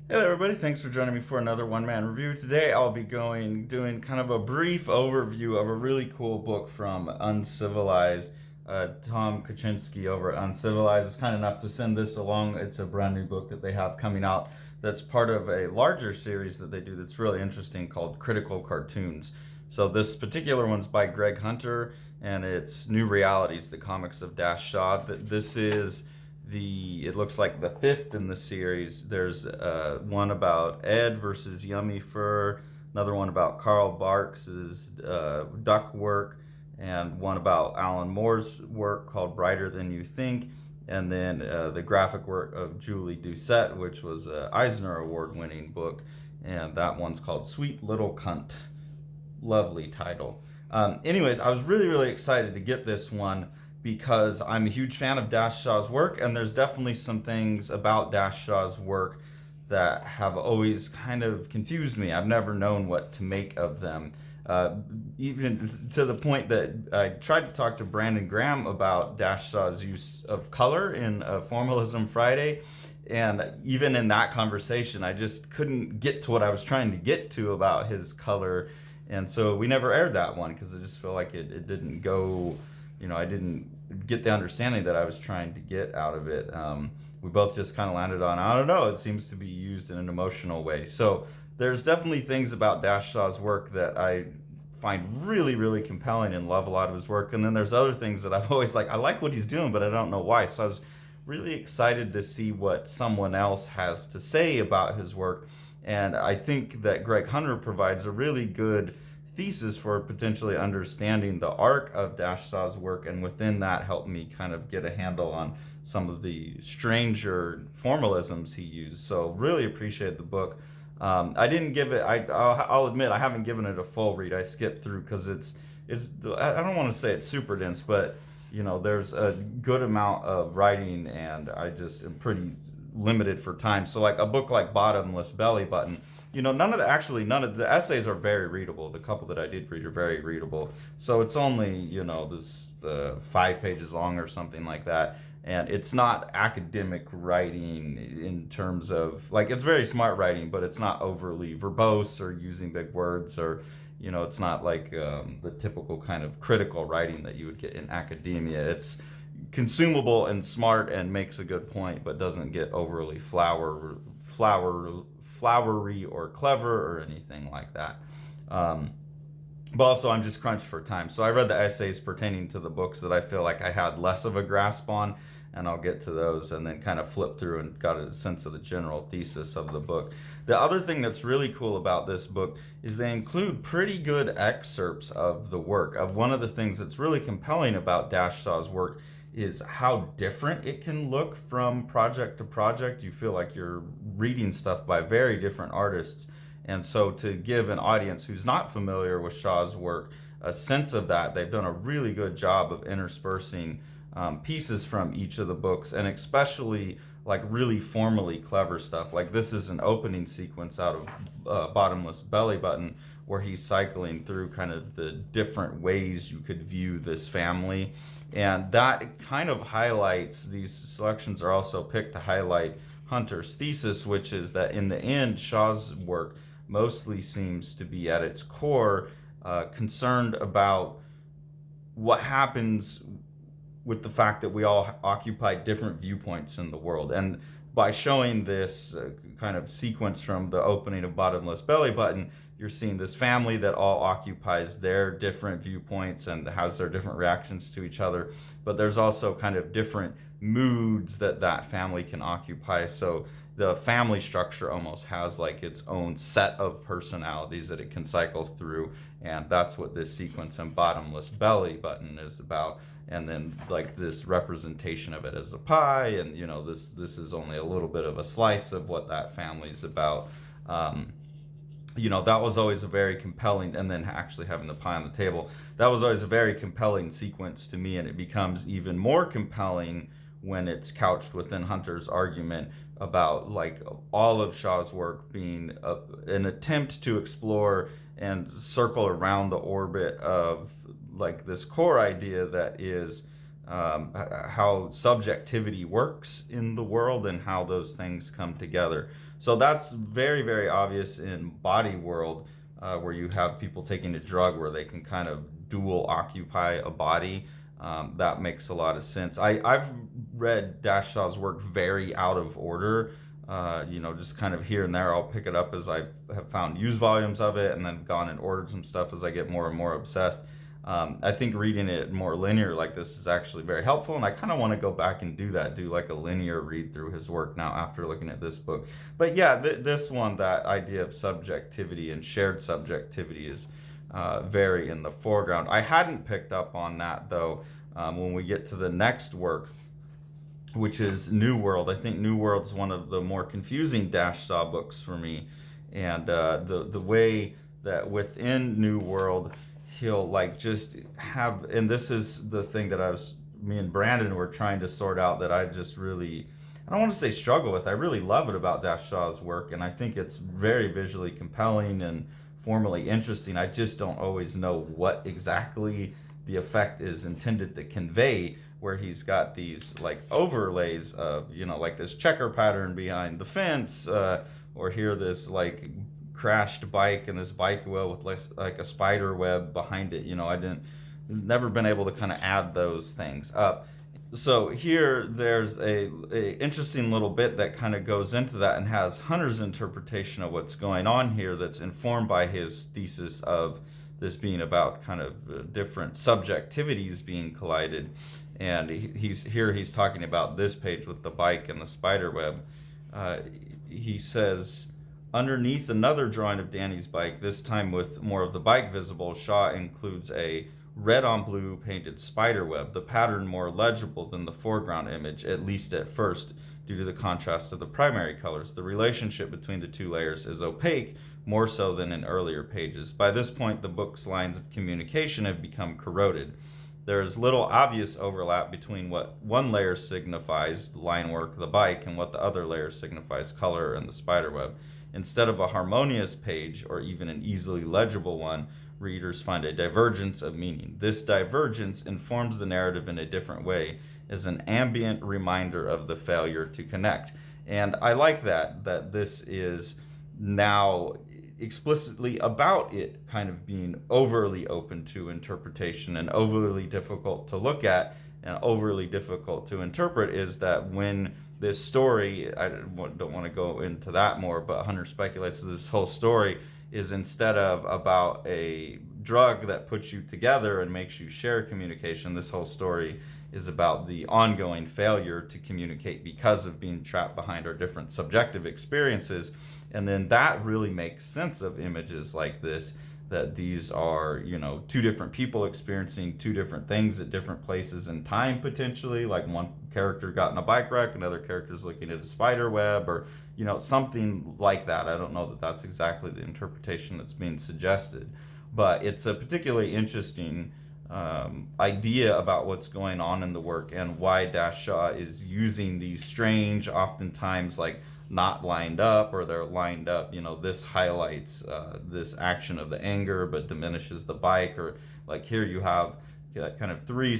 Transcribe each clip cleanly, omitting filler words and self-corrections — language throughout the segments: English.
Hey there, everybody. Thanks for joining me for another one-man review. Today I'll be doing kind of a brief overview of a really cool book from Uncivilized. Tom Kaczynski over at Uncivilized is kind enough to send this along. It's a brand new book that they have coming out that's part of a larger series that they do that's really interesting called Critical Cartoons. So this particular one's by Greg Hunter, and it's New Realities, the comics of Dash Shaw. This is it looks like the fifth in the series. There's one about Ed versus Yummy Fur, another one about Carl Barks's duck work, and one about Alan Moore's work called Brighter Than You Think, and then the graphic work of Julie Doucette, which was an Eisner Award winning book, and that one's called Sweet Little Cunt. Lovely title. Anyways, I was really excited to get this one because I'm a huge fan of Dash Shaw's work, and there's definitely some things about Dash Shaw's work that have always kind of confused me. I've never known what to make of them. Even to the point that I tried to talk to Brandon Graham about Dash Shaw's use of color in Formalism Friday, and even in that conversation, I just couldn't get to what I was trying to get to about his color, and so we never aired that one because I just feel like it didn't go. I didn't get the understanding that I was trying to get out of it. We both just kind of landed on, I don't know, it seems to be used in an emotional way. So there's definitely things about Dash Shaw's work that I find really compelling and love a lot of his work. And then there's other things that I've always I like what he's doing, but I don't know why. So I was really excited to see what someone else has to say about his work. And I think that Greg Hunter provides a really good thesis for potentially understanding the arc of Dash Shaw's work, and within that helped me kind of get a handle on some of the stranger formalisms he used. So really appreciate the book. I didn't give it. I'll admit I haven't given it a full read. I skipped through because it's. I don't want to say it's super dense, but there's a good amount of writing, and I just am pretty limited for time. So like a book like Bottomless Belly Button, none of the essays are very readable. The couple that I did read are very readable. So it's only this 5 pages long or something like that, and it's not academic writing in terms of it's very smart writing, but it's not overly verbose or using big words, or it's not like the typical kind of critical writing that you would get in academia. It's consumable and smart and makes a good point, but doesn't get overly flowery or clever or anything like that. But also, I'm just crunched for time. So I read the essays pertaining to the books that I feel like I had less of a grasp on, and I'll get to those and then kind of flip through and got a sense of the general thesis of the book. The other thing that's really cool about this book is they include pretty good excerpts of the work. Of one of the things that's really compelling about Dash Shaw's work is how different it can look from project to project. You feel like you're reading stuff by very different artists. And so to give an audience who's not familiar with Shaw's work a sense of that, they've done a really good job of interspersing pieces from each of the books, and especially really formally clever stuff. Like this is an opening sequence out of Bottomless Belly Button, where he's cycling through kind of the different ways you could view this family. And that kind of highlights, these selections are also picked to highlight Hunter's thesis, which is that in the end, Shaw's work mostly seems to be at its core concerned about what happens with the fact that we all occupy different viewpoints in the world. And by showing this kind of sequence from the opening of Bottomless Belly Button, you're seeing this family that all occupies their different viewpoints and has their different reactions to each other. But there's also kind of different moods that family can occupy. So the family structure almost has its own set of personalities that it can cycle through. And that's what this sequence in Bottomless Belly Button is about. And then this representation of it as a pie, and this is only a little bit of a slice of what that family's about. That was always a very compelling, and then actually having the pie on the table, that was always a very compelling sequence to me, and it becomes even more compelling when it's couched within Hunter's argument about all of Shaw's work being an attempt to explore and circle around the orbit of this core idea that is how subjectivity works in the world and how those things come together. So that's very, very obvious in body world, where you have people taking a drug where they can kind of dual occupy a body. That makes a lot of sense. I've read Dash Shaw's work very out of order. Just kind of here and there. I'll pick it up as I have found used volumes of it, and then gone and ordered some stuff as I get more and more obsessed. I think reading it more linear like this is actually very helpful, and I kind of want to go back and do like a linear read through his work now after looking at this book. But yeah, this one, that idea of subjectivity and shared subjectivity is very in the foreground. I hadn't picked up on that, though, when we get to the next work, which is New World. I think New World's one of the more confusing Dash Shaw books for me, and the way that within New World he'll just have, and this is the thing that me and Brandon were trying to sort out, that I just really, I don't want to say struggle with. I really love it about Dash Shaw's work, and I think it's very visually compelling and formally interesting. I just don't always know what exactly the effect is intended to convey, where he's got these overlays of, this checker pattern behind the fence, or here this crashed bike and this bike wheel with like a spider web behind it. Never been able to kind of add those things up. So here there's a interesting little bit that kind of goes into that and has Hunter's interpretation of what's going on here, that's informed by his thesis of this being about kind of different subjectivities being collided. And he's talking about this page with the bike and the spider web. He says, underneath another drawing of Danny's bike, this time with more of the bike visible, Shaw includes a red on blue painted spider web, the pattern more legible than the foreground image, at least at first, due to the contrast of the primary colors. The relationship between the two layers is opaque, more so than in earlier pages. By this point, the book's lines of communication have become corroded. There is little obvious overlap between what one layer signifies, the line work, the bike, and what the other layer signifies, color and the spider web. Instead of a harmonious page, or even an easily legible one, readers find a divergence of meaning. This divergence informs the narrative in a different way, as an ambient reminder of the failure to connect. And I like that this is now explicitly about it kind of being overly open to interpretation and overly difficult to look at and overly difficult to interpret, is that when this story, I don't want to go into that more, but Hunter speculates that this whole story is, instead of about a drug that puts you together and makes you share communication, this whole story is about the ongoing failure to communicate because of being trapped behind our different subjective experiences. And then that really makes sense of images like this, that these are, two different people experiencing two different things at different places in time, potentially. Like one character got in a bike wreck, another character's looking at a spider web, or, something like that. I don't know that that's exactly the interpretation that's being suggested, but it's a particularly interesting idea about what's going on in the work, and why Dash Shaw is using these strange, oftentimes not lined up, or they're lined up, this highlights this action of the anger but diminishes the bike, or here you have kind of three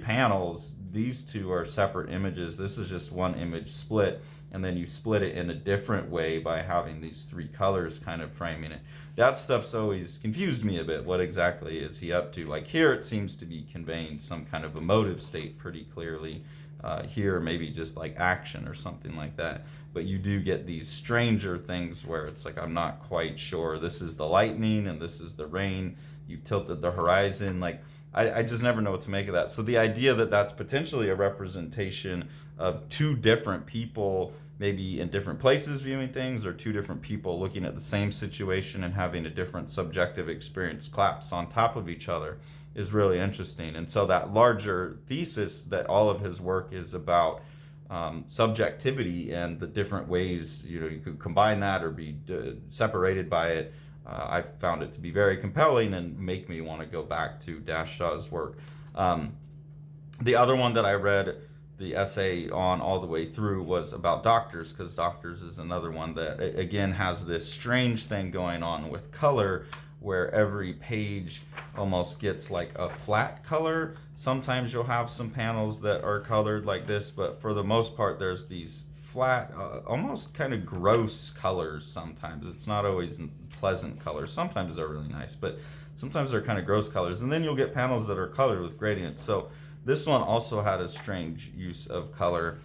panels. These two are separate images. This is just one image split, and then you split it in a different way by having these three colors kind of framing it. That stuff's always confused me a bit. What exactly is he up to? Here it seems to be conveying some kind of emotive state pretty clearly. Here maybe just action or something like that. But you do get these stranger things where it's I'm not quite sure. This is the lightning and this is the rain. You tilted the horizon. I just never know what to make of that. So the idea that that's potentially a representation of two different people, maybe in different places viewing things, or two different people looking at the same situation and having a different subjective experience collapse on top of each other, is really interesting. And so that larger thesis that all of his work is about subjectivity and the different ways you could combine that or be separated by it, I found it to be very compelling and make me want to go back to Dash Shaw's work. The other one that I read the essay on all the way through was about Doctors, because Doctors is another one that again has this strange thing going on with color, where every page almost gets like a flat color. Sometimes you'll have some panels that are colored like this, but for the most part there's these flat, almost kind of gross colors sometimes. It's not always pleasant colors. Sometimes they're really nice, but sometimes they're kind of gross colors. And then you'll get panels that are colored with gradients. So this one also had a strange use of color.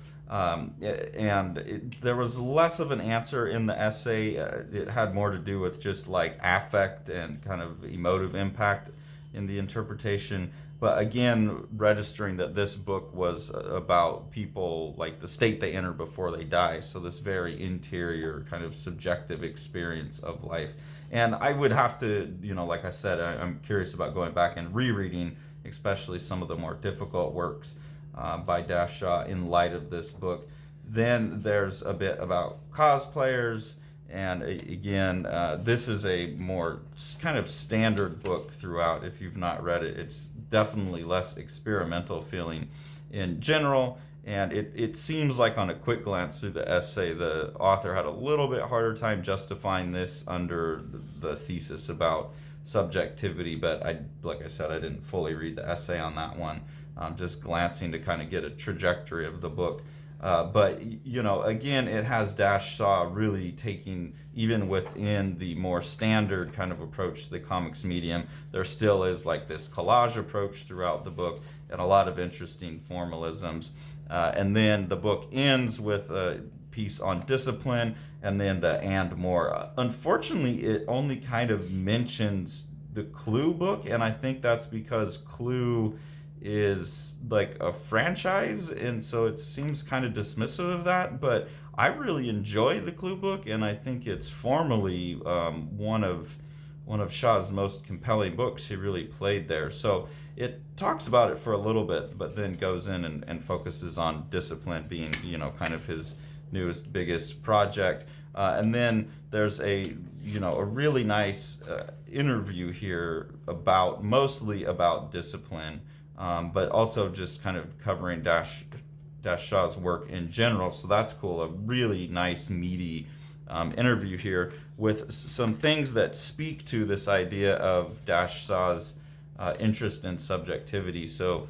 There was less of an answer in the essay. It had more to do with just like affect and kind of emotive impact in the interpretation. But again, registering that this book was about people, like the state they enter before they die. So this very interior kind of subjective experience of life. And I would have to, like I said, I'm curious about going back and rereading, especially some of the more difficult works by Dash Shaw in light of this book. Then there's a bit about cosplayers. And again, this is a more kind of standard book throughout. If you've not read it, it's definitely less experimental feeling in general. And it seems like on a quick glance through the essay, the author had a little bit harder time justifying this under the thesis about subjectivity. But like I said, I didn't fully read the essay on that one. Just glancing to kind of get a trajectory of the book. But again, it has Dash Shaw really taking, even within the more standard kind of approach to the comics medium, there still is like this collage approach throughout the book and a lot of interesting formalisms. And then the book ends with a piece on discipline and then the and more. Unfortunately, it only kind of mentions the Clue book, and I think that's because Clue is like a franchise, and so it seems kind of dismissive of that. But I really enjoy the Clue book, and I think it's formally one of Shaw's most compelling books. He really played there. So it talks about it for a little bit, but then goes in and focuses on discipline being, kind of his newest, biggest project. And then there's a really nice interview here mostly about discipline, but also just kind of covering Dash Shaw's work in general. So that's cool. A really nice, meaty interview here with some things that speak to this idea of Dash Shaw's interest in subjectivity. So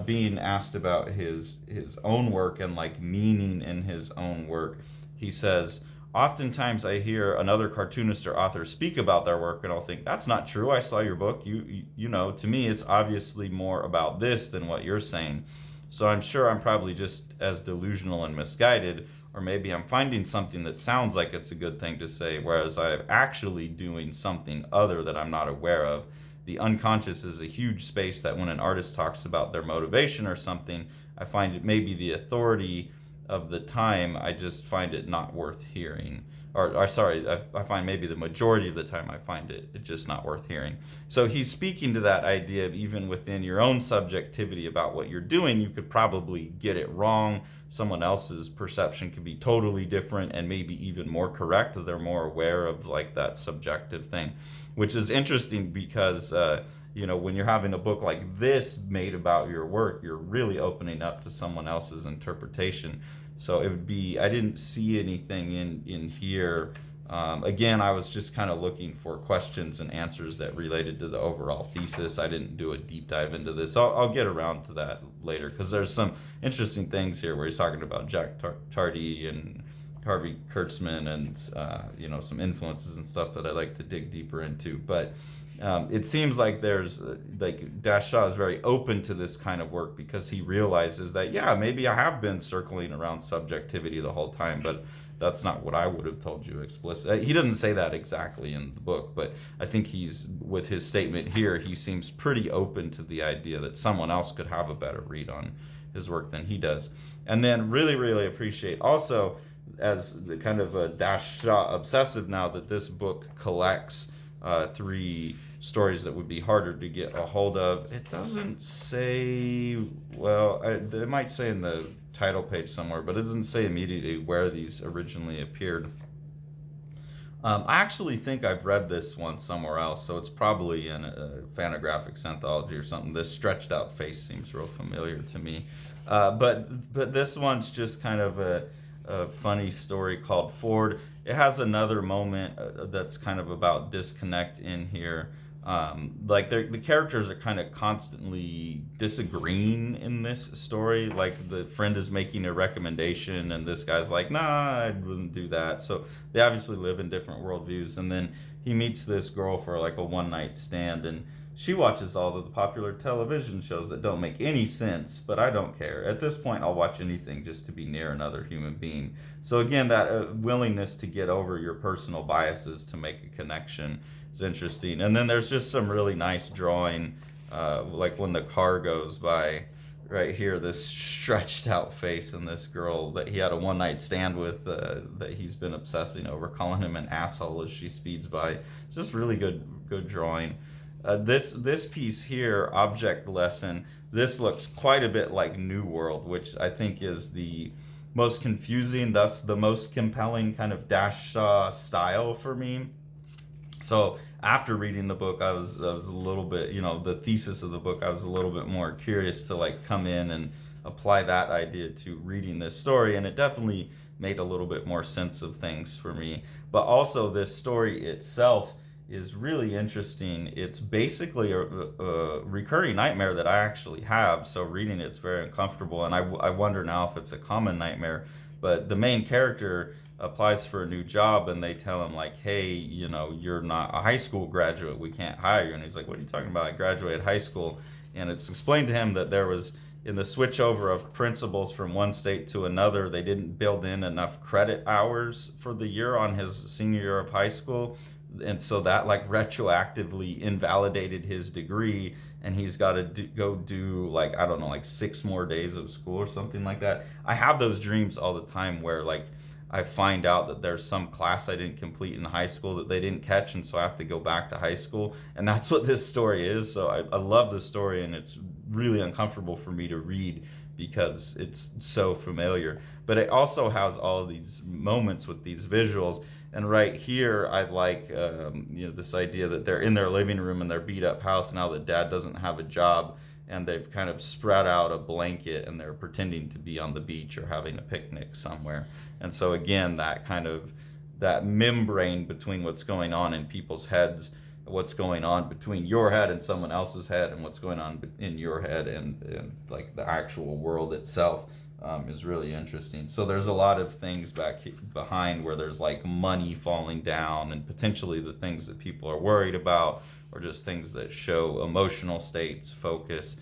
being asked about his own work and like meaning in his own work, he says, oftentimes I hear another cartoonist or author speak about their work and I'll think, that's not true. I saw your book. To me, it's obviously more about this than what you're saying. So I'm sure I'm probably just as delusional and misguided, or maybe I'm finding something that sounds like it's a good thing to say, whereas I'm actually doing something other that I'm not aware of. The unconscious is a huge space that when an artist talks about their motivation or something, I find it maybe the authority of the time, I just find it not worth hearing. I find maybe the majority of the time I find it just not worth hearing. So he's speaking to that idea of even within your own subjectivity about what you're doing, you could probably get it wrong. Someone else's perception could be totally different and maybe even more correct. They're more aware of like that subjective thing, which is interesting because when you're having a book like this made about your work, you're really opening up to someone else's interpretation. So it would be, I didn't see anything in here. Again, I was just kind of looking for questions and answers that related to the overall thesis. I didn't do a deep dive into this. I'll get around to that later, because there's some interesting things here where he's talking about Jack Tardy and Harvey Kurtzman and some influences and stuff that I'd like to dig deeper into. But it seems like there's Dash Shaw is very open to this kind of work because he realizes that maybe I have been circling around subjectivity the whole time, but that's not what I would have told you explicitly. He doesn't say that exactly in the book, but I think with his statement here, he seems pretty open to the idea that someone else could have a better read on his work than he does. And then really, really appreciate also, as the kind of a Dash Shaw obsessive now, that this book collects 3 stories that would be harder to get a hold of. It doesn't say, it might say in the title page somewhere, but it doesn't say immediately where these originally appeared. I actually think I've read this one somewhere else, so it's probably in a Fantagraphics anthology or something. This stretched out face seems real familiar to me. But this one's just kind of a funny story called Ford. It has another moment that's kind of about disconnect in here. Like the characters are kind of constantly disagreeing in this story. Like the friend is making a recommendation, and this guy's like, "Nah, I wouldn't do that." So they obviously live in different worldviews. And then he meets this girl for like a one night stand, and she watches all of the popular television shows that don't make any sense, but I don't care. At this point, I'll watch anything just to be near another human being. So again, that willingness to get over your personal biases to make a connection is interesting. And then there's just some really nice drawing, like when the car goes by. Right here, this stretched out face and this girl that he had a one night stand with, that he's been obsessing over, calling him an asshole as she speeds by. It's just really good drawing. This piece here, Object Lesson, this looks quite a bit like New World, which I think is the most confusing, thus the most compelling kind of Dash style for me. So after reading the book, I was a little bit, the thesis of the book, I was a little bit more curious to like come in and apply that idea to reading this story, and it definitely made a little bit more sense of things for me. But also this story itself is really interesting. It's basically a recurring nightmare that I actually have, so reading it's very uncomfortable, and I wonder now if it's a common nightmare. But the main character applies for a new job, and they tell him like, hey, you're not a high school graduate, we can't hire you. And he's like, what are you talking about? I graduated high school. And it's explained to him that there was, in the switchover of principals from one state to another, they didn't build in enough credit hours for the year on his senior year of high school, and so that like retroactively invalidated his degree, and he's got to go do like, I don't know, like 6 more days of school or something like that. I have those dreams all the time where like I find out that there's some class I didn't complete in high school that they didn't catch, and so I have to go back to high school. And that's what this story is. So I love this story, and it's really uncomfortable for me to read because it's so familiar. But it also has all of these moments with these visuals. And right here, I like this idea that they're in their living room in their beat up house now that dad doesn't have a job, and they've kind of spread out a blanket and they're pretending to be on the beach or having a picnic somewhere. And so again, that membrane between what's going on in people's heads, what's going on between your head and someone else's head, and what's going on in your head and like the actual world itself, is really interesting. So there's a lot of things behind where there's like money falling down and potentially the things that people are worried about, or just things that show emotional states, focus.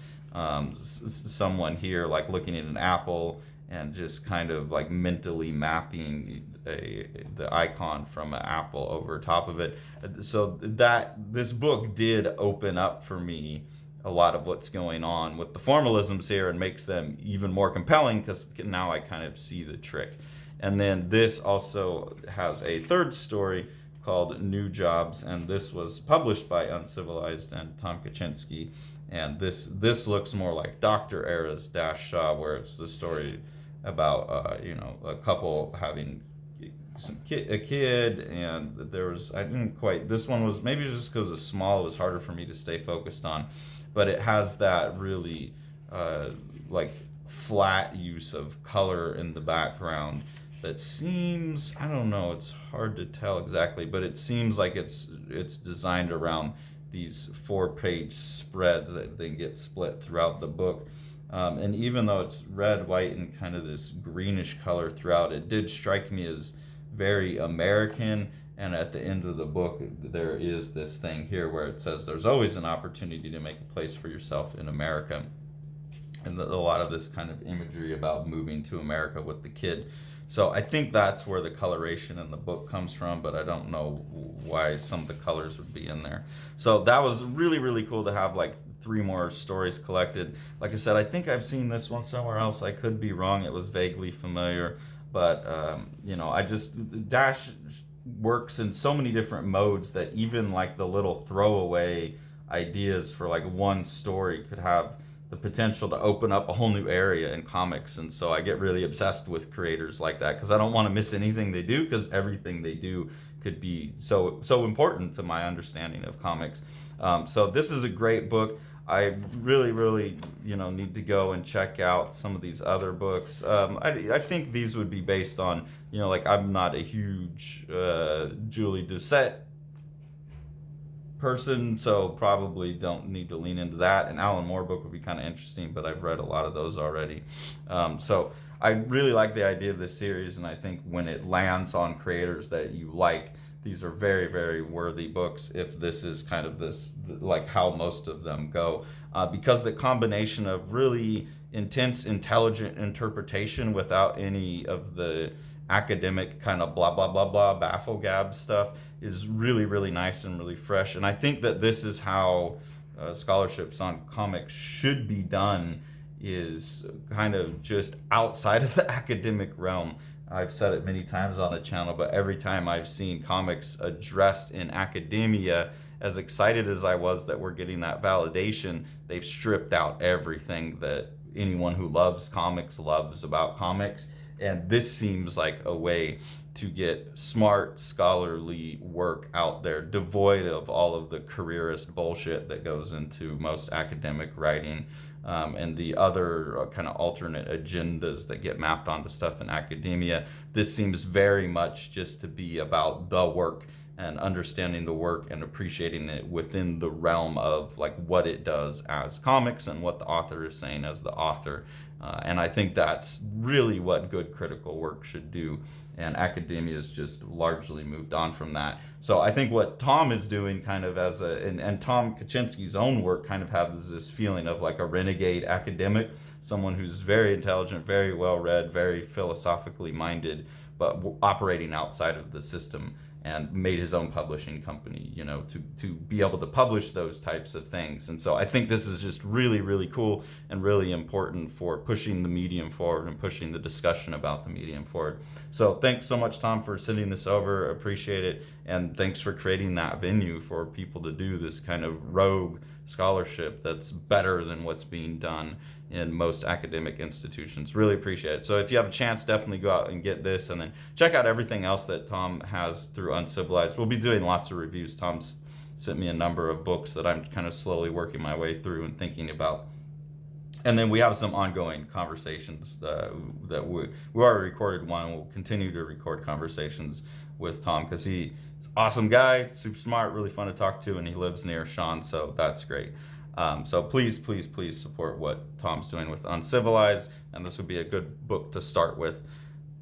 Someone here like looking at an apple and just kind of like mentally mapping the icon from an apple over top of it. So that this book did open up for me a lot of what's going on with the formalisms here, and makes them even more compelling because now I kind of see the trick. And then this also has a third story called New Jobs, and this was published by Uncivilized and Tom Kaczynski. And this looks more like Dr. Era's Dash Shaw, where it's the story about a couple having a kid, and there was, I didn't quite, this one was, maybe just because it was small, it was harder for me to stay focused on, but it has that really like flat use of color in the background that seems, I don't know, it's hard to tell exactly, but it seems like it's designed around these 4-page spreads that then get split throughout the book. And even though it's red, white, and kind of this greenish color throughout, it did strike me as very American. And at the end of the book, there is this thing here where it says there's always an opportunity to make a place for yourself in America. And a lot of this kind of imagery about moving to America with the kid. So I think that's where the coloration in the book comes from, but I don't know why some of the colors would be in there. So that was really, really cool to have like 3 more stories collected. Like I said, I think I've seen this one somewhere else. I could be wrong. It was vaguely familiar, but Dash works in so many different modes that even like the little throwaway ideas for like one story could have the potential to open up a whole new area in comics. And so I get really obsessed with creators like that because I don't want to miss anything they do, because everything they do could be so important to my understanding of comics. So this is a great book. I really, need to go and check out some of these other books. I think these would be based on, like I'm not a huge Julie Doucette person, so probably don't need to lean into that. An Alan Moore book would be kind of interesting, but I've read a lot of those already. So I really like the idea of this series, and I think when it lands on creators that you like, these are very worthy books if this is kind of this, like how most of them go, because the combination of really intense, intelligent interpretation without any of the academic kind of blah blah blah blah baffle gab stuff is really nice and really fresh. And I think that this is how scholarships on comics should be done, is kind of just outside of the academic realm. I've said it many times on the channel, but every time I've seen comics addressed in academia, as excited as I was that we're getting that validation, they've stripped out everything that anyone who loves comics loves about comics. And this seems like a way to get smart, scholarly work out there, devoid of all of the careerist bullshit that goes into most academic writing, and the other kind of alternate agendas that get mapped onto stuff in academia. This seems very much just to be about the work and understanding the work and appreciating it within the realm of like what it does as comics and what the author is saying as the author. And I think that's really what good critical work should do. And academia has just largely moved on from that. So I think what Tom is doing kind of as and Tom Kaczynski's own work kind of has this feeling of like a renegade academic, someone who's very intelligent, very well read, very philosophically minded, but operating outside of the system, and made his own publishing company, to be able to publish those types of things. And so I think this is just really cool and really important for pushing the medium forward and pushing the discussion about the medium forward. So thanks so much, Tom, for sending this over. Appreciate it. And thanks for creating that venue for people to do this kind of rogue scholarship that's better than what's being done in most academic institutions. Really appreciate it. So if you have a chance, definitely go out and get this, and then check out everything else that Tom has through Uncivilized. We'll be doing lots of reviews. Tom's sent me a number of books that I'm kind of slowly working my way through and thinking about. And then we have some ongoing conversations that we already recorded one. We'll continue to record conversations with Tom because he's an awesome guy, super smart, really fun to talk to, and he lives near Sean, so that's great. So please support what Tom's doing with Uncivilized, and this would be a good book to start with.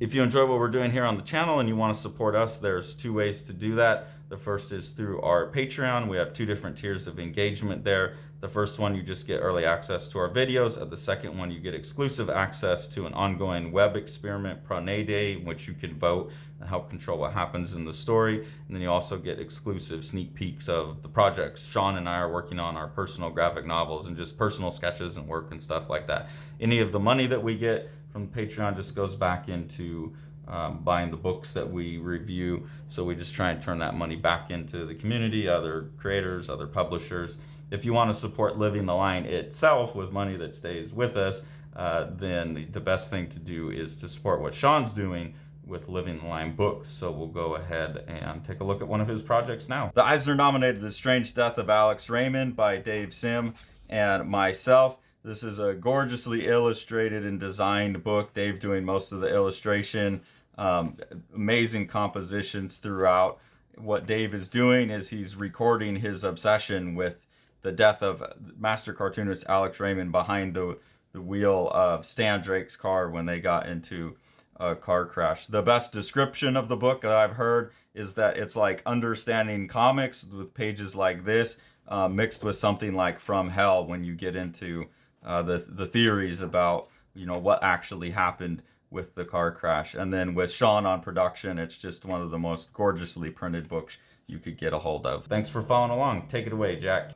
If you enjoy what we're doing here on the channel and you want to support us, there's two ways to do that. The first is through our Patreon. We have two different tiers of engagement there. The first one, you just get early access to our videos. At the second one, you get exclusive access to an ongoing web experiment, Pranay Day, in which you can vote and help control what happens in the story. And then you also get exclusive sneak peeks of the projects Sean and I are working on, our personal graphic novels and just personal sketches and work and stuff like that. Any of the money that we get from Patreon just goes back into buying the books that we review. So we just try and turn that money back into the community, other creators, other publishers. If you want to support Living the Line itself with money that stays with us, then the best thing to do is to support what Sean's doing with Living the Line books. So we'll go ahead and take a look at one of his projects now. The Eisner nominated The Strange Death of Alex Raymond by Dave Sim and myself. This is a gorgeously illustrated and designed book. Dave doing most of the illustration. Amazing compositions throughout. What Dave is doing is he's recording his obsession with the death of master cartoonist Alex Raymond behind the wheel of Stan Drake's car when they got into a car crash. The best description of the book that I've heard is that it's like understanding comics with pages like this, mixed with something like From Hell when you get into the theories about what actually happened with the car crash. And then with Sean on production, it's just one of the most gorgeously printed books you could get a hold of. Thanks for following along. Take it away, Jack.